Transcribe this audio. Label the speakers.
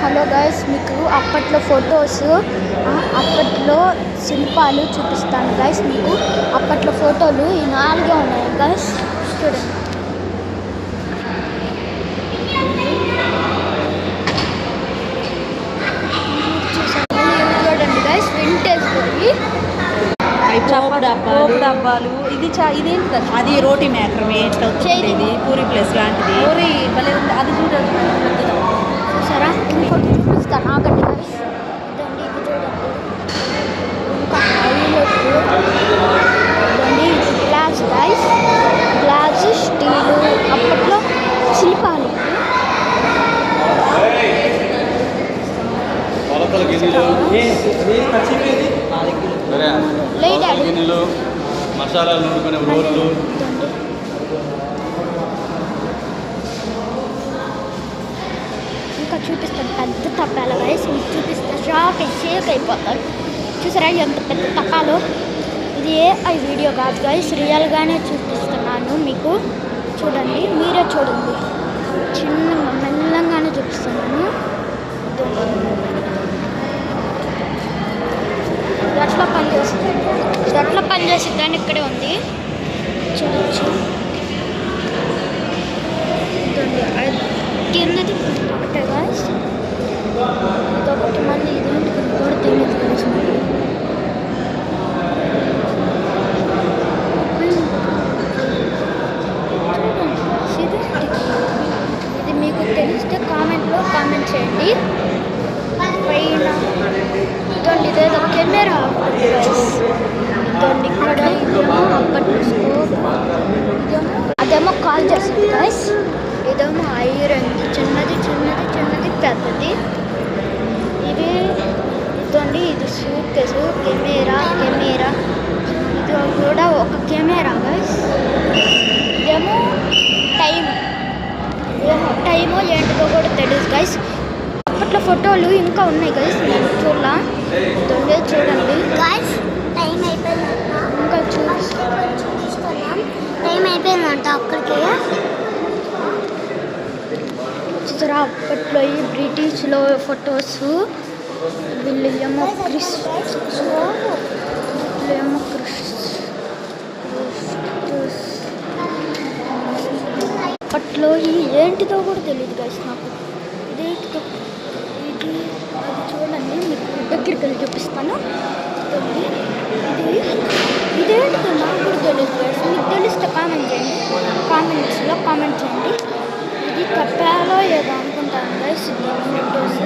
Speaker 1: Hello guys, మీకు అప్పట్లో photos అప్పట్లో శిల్పాలు చూపిస్తాను గైస్. మీకు అప్పట్లో ఫోటోలు ఈ 4 ఉన్నాయి గైస్, చూడండి. చూడండి గైస్, వింటేజ్
Speaker 2: డబ్బాలు. ఇదేంటి అది రోటీ మేకర్ ఎట్లా వచ్చేది, పూరి ప్లేస్ లాంటిది. పూరి భలే ఉంది, అది చూడండి.
Speaker 1: చూసారా, ఇంకోటి చూపిస్తాను ఆగండి గైస్. ఇదండి, ఇది చూడండి. ఇంకా ఇదండి, ఇది గ్లాస్ గైస్, గ్లాస్ స్టీలు అప్పట్లో శిల్పాలు.
Speaker 3: మసాలాలు నూరుకునే రోళ్ళు.
Speaker 1: ఇంకా చూపిస్తాను పెద్ద తప్పాల గైస్. మీకు చూపిస్తే షేక్ అయిపోతారు. చూసారా ఎంత పెద్ద తప్పాలో. ఇది AI వీడియో కాదు గైస్, రియల్గానే చూపిస్తున్నాను మీకు. చూడండి, మీరే చూడండి. చిన్నగా మెల్లంగానే చూపిస్తున్నాను. ఎట్లా పనిచేస్తుందని ఇక్కడే ఉంది, చూడొచ్చు. కిందది ఒకటే గాయస్, ఇదొకటి. మళ్ళీ ఇది కూడా తెలియదు గాయస్. ఇది మీకు తెలిస్తే కామెంట్లో కామెంట్ చేయండి పైన. ఇదండి, ఇదేదో కెమెరా. ఇదండి, ఇక్కడ ఇదేమో అప్పట్లో స్కోప్, అదేమో కాల్ చేస్తుంది గైస్. ఇదేమో ఐరన్, చిన్నది చిన్నది చిన్నది పెద్దది. ఇదండి, ఇది సూట్ కేసు. కెమెరా ఇది కూడా ఒక కెమెరా గైస్. ఇదేమో టైమో ఏంటిదో కూడా తెలియదు గైస్. అప్పట్లో ఫోటోలు ఇంకా ఉన్నాయి గైస్, నేను చూడలా. చూడండి
Speaker 4: గైస్, టైం అయిపోయిందంట.
Speaker 1: ఇంకా
Speaker 4: టైం అయిపోయిందంట అక్కడికి.
Speaker 1: చూసారా, అప్పట్లో ఈ బ్రిటిష్లో ఫొటోస్. వీళ్ళు ఏమో అప్పట్లో ఏంటిదో కూడా తెలియదు గైస్ నాకు. ఇదేంటిదో, అది చూడండి, మీకు దగ్గరికి వెళ్ళి చూపిస్తాను. ఇదేంటిదో నాకు కూడా తెలియదు గైస్. మీకు తెలిస్తే కామెంట్ చేయండి, కామెంట్స్లో కామెంట్ చేయండి. ఇది కప్పాలో ఏదో అనుకుంటాను గైస్. ఫొటోస్